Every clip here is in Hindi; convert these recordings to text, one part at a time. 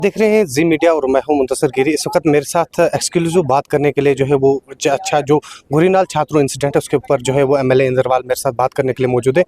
देख रहे हैं जी मीडिया और मैं हूं मुंतसर गिरी। इस वक्त मेरे साथ एक्सक्लूसिव बात करने के लिए जो है वो जो गुरीनाल छात्रों इंसिडेंट है उसके ऊपर जो है वो एमएलए इंद्रवाल मेरे साथ बात करने के लिए मौजूद है।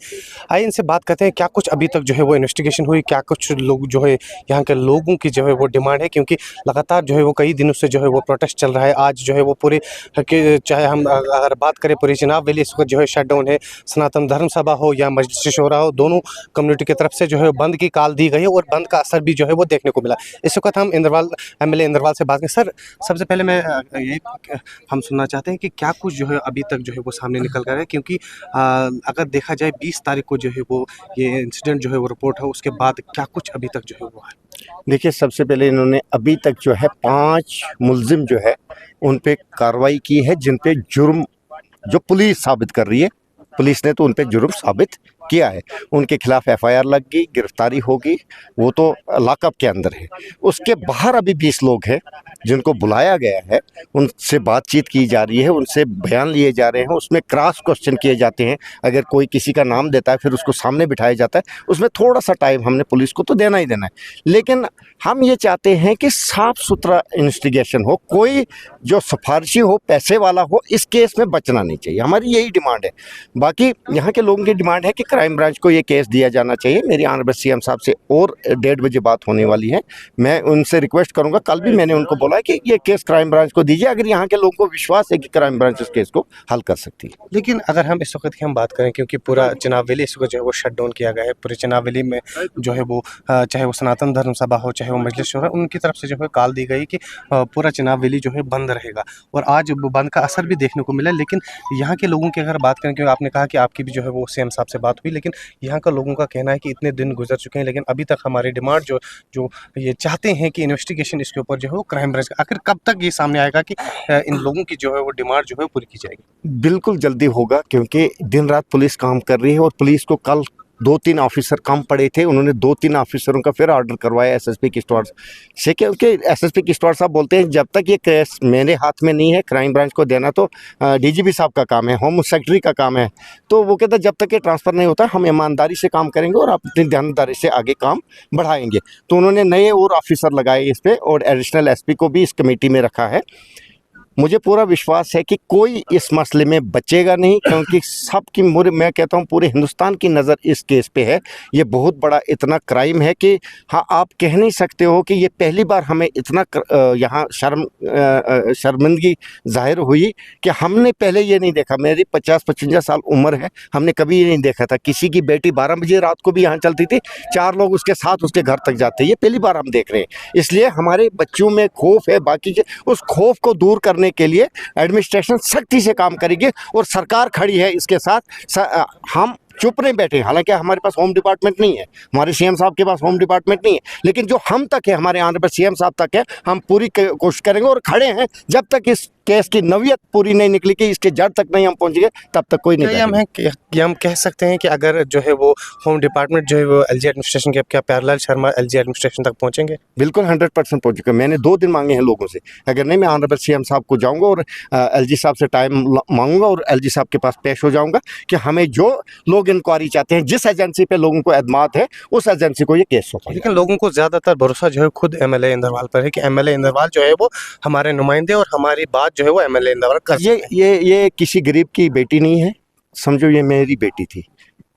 आइए इनसे बात करते हैं क्या कुछ अभी तक जो है वो इन्वेस्टिगेशन हुई, क्या कुछ लोग जो है यहाँ के लोगों की जो है वो डिमांड है, क्योंकि लगातार जो है वो कई दिनों से जो है वो प्रोटेस्ट चल रहा है। आज जो है वो पूरे चाहे हम अगर बात करें पूरी चिनाब वैली इस वक्त जो है शट डाउन है। सनातन धर्म सभा हो या मजलिस शूरा हो, दोनों कम्युनिटी की तरफ से जो है बंद की कॉल दी गई है और बंद का असर भी जो है वो देखने को मिला। इस वक्त हम एमएलए इंद्रवाल से बात करें। सर, सबसे पहले मैं ये हम सुनना चाहते हैं कि क्या कुछ जो है अभी तक जो है वो सामने निकल कर है, क्योंकि अगर देखा जाए 20 तारीख को जो है वो ये इंसिडेंट जो है वो रिपोर्ट है, उसके बाद क्या कुछ अभी तक जो है वो है। देखिए, सबसे पहले इन्होंने अभी तक जो है 5 मुल्जिम जो है उन पे कार्रवाई की है, जिन पे जुर्म जो पुलिस साबित कर रही है। पुलिस ने तो उन पे जुर्म साबित किया है, उनके खिलाफ एफआईआर लग गई, गिरफ्तारी होगी, वो तो लॉकअप के अंदर है। उसके बाहर अभी 20 लोग हैं जिनको बुलाया गया है, उनसे बातचीत की जा रही है, उनसे बयान लिए जा रहे हैं, उसमें क्रॉस क्वेश्चन किए जाते हैं। अगर कोई किसी का नाम देता है फिर उसको सामने बिठाया जाता है, उसमें थोड़ा सा टाइम हमने पुलिस को तो देना ही देना है। लेकिन हम ये चाहते हैं कि साफ सुथरा इन्वेस्टिगेशन हो, कोई जो सिफारिशी हो, पैसे वाला हो, इस केस में बचना नहीं चाहिए। हमारी यही डिमांड है। बाकी यहाँ के लोगों की डिमांड है कि क्राइम ब्रांच को ये केस दिया जाना चाहिए। मेरी ऑनरेबल सीएम साहब से और 1:30 बजे बात होने वाली है। मैं उनसे रिक्वेस्ट करूंगा, कल भी मैंने उनको बोला है कि ये केस क्राइम ब्रांच को दीजिए, अगर यहाँ के लोगों को विश्वास है कि क्राइम ब्रांच इस केस को हल कर सकती है। लेकिन अगर हम इस वक्त की हम बात करें, क्योंकि पूरा चिनाब वैली इस वक्त जो है वो शट डाउन किया गया है, पूरे चिनाब वैली में जो है वो चाहे वो सनातन धर्म सभा हो, चाहे वो मजलिस शूरा, उनकी तरफ से जो है कॉल दी गई कि पूरा चिनाब वैली जो है बंद रहेगा, और आज बंद का असर भी देखने को मिला। लेकिन यहाँ के लोगों की अगर बात करें, क्योंकि आपने कहा कि आपकी भी जो है वो सीएम साहब से बात हुई, लेकिन यहाँ का लोगों का कहना है कि इतने दिन गुजर चुके हैं लेकिन अभी तक हमारी डिमांड जो जो ये चाहते हैं कि इन्वेस्टिगेशन इसके ऊपर जो है वो क्राइम ब्रांच का, आखिर कब तक ये सामने आएगा कि इन लोगों की जो है वो डिमांड जो है पूरी की जाएगी। बिल्कुल जल्दी होगा, क्योंकि दिन रात पुलिस काम कर रही है और पुलिस को कल 2-3 ऑफिसर कम पड़े थे, उन्होंने 2-3 ऑफिसरों का फिर ऑर्डर करवाया एसएसपी किश्तवाड़ से, क्योंकि एसएसपी किश्तवाड़ साहब बोलते हैं जब तक ये केस मेरे हाथ में नहीं है, क्राइम ब्रांच को देना तो डीजीपी साहब का काम है, होम सेक्रेटरी का काम है। तो वो कहता है जब तक ये ट्रांसफ़र नहीं होता हम ईमानदारी से काम करेंगे और अपनी ध्यानदारी से आगे काम बढ़ाएंगे। तो उन्होंने नए और ऑफिसर लगाए इस पर, और एडिशनल एसपी को भी इस कमेटी में रखा है। मुझे पूरा विश्वास है कि कोई इस मसले में बचेगा नहीं, क्योंकि सबकी मैं कहता हूँ पूरे हिंदुस्तान की नज़र इस केस पे है। ये बहुत बड़ा इतना क्राइम है कि हाँ, आप कह नहीं सकते हो कि ये पहली बार हमें इतना यहाँ शर्मिंदगी जाहिर हुई कि हमने पहले ये नहीं देखा। मेरी 50-55 साल उम्र है, हमने कभी ये नहीं देखा था किसी की बेटी 12 बजे रात को भी यहाँ चलती थी, 4 लोग उसके साथ उसके घर तक जाते। ये पहली बार हम देख रहे हैं, इसलिए हमारे बच्चों में खौफ है। बाकी के उस खौफ को दूर करने के लिए एडमिनिस्ट्रेशन सख्ती से काम करेगी और सरकार खड़ी है इसके साथ। हम चुप नहीं बैठे। हालांकि हमारे पास होम डिपार्टमेंट नहीं है, हमारे सीएम साहब के पास होम डिपार्टमेंट नहीं है, लेकिन जो हम तक है, हमारे ऑनरेबल सीएम साहब तक है, हम पूरी कोशिश करेंगे और खड़े हैं। जब तक इस केस की नवियत पूरी नहीं निकली, कि इसके जड़ तक नहीं हम पहुंचेंगे, तब तक कोई नहीं। हम कह सकते हैं कि अगर जो है वो होम डिपार्टमेंट जो है वो एलजी एडमिनिस्ट्रेशन के, क्या प्यारेलाल शर्मा एलजी एडमिनिस्ट्रेशन तक पहुंचेंगे? बिल्कुल 100% पहुंच चुके। मैंने 2 दिन मांगे हैं लोगों से, अगर नहीं मैं ऑनरेबल सीएम साहब को जाऊंगा और एलजी साहब से टाइम मांगूंगा और एलजी साहब के पास पेश हो जाऊंगा कि हमें जो लोग इंक्वायरी चाहते हैं, जिस एजेंसी पे लोगों को एतमाद है, उस एजेंसी को ये केस सौंपा। लेकिन लोगों को ज्यादातर भरोसा जो है खुद एमएलए इंद्रवाल पर है कि एमएलए इंद्रवाल जो है वो हमारे नुमाइंदे और हमारी बात जो है वो एमएलए इंद्रवाल कर। ये किसी गरीब की बेटी नहीं है, समझो ये मेरी बेटी थी।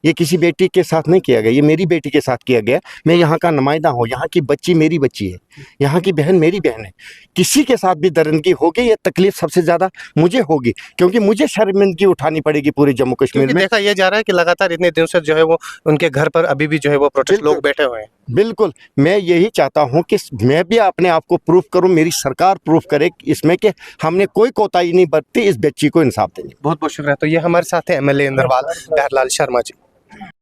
ये किसी बेटी के साथ नहीं किया गया, ये मेरी बेटी के साथ किया गया। मैं यहाँ का नुमाइंदा हूँ, यहाँ की बच्ची मेरी बच्ची है, यहाँ की बहन मेरी बहन है। किसी के साथ भी दरिंदगी होगी, ये तकलीफ सबसे ज़्यादा मुझे होगी, क्योंकि मुझे शर्मिंदगी उठानी पड़ेगी पूरे जम्मू कश्मीर में। देखा यह जा रहा है कि लगातार इतने दिन से जो है वो उनके घर पर अभी भी जो है वो प्रोटेस्ट लोग बैठे हुए हैं। बिल्कुल, मैं यही चाहता हूं कि मैं भी अपने आप को प्रूफ करूं, मेरी सरकार प्रूफ करे इसमें कि हमने कोई कोताही नहीं बरती इस बच्ची को इंसाफ देने। बहुत बहुत शुक्रिया। तो ये हमारे साथ है एमएलए इंद्रवाल प्यारेलाल शर्मा जी।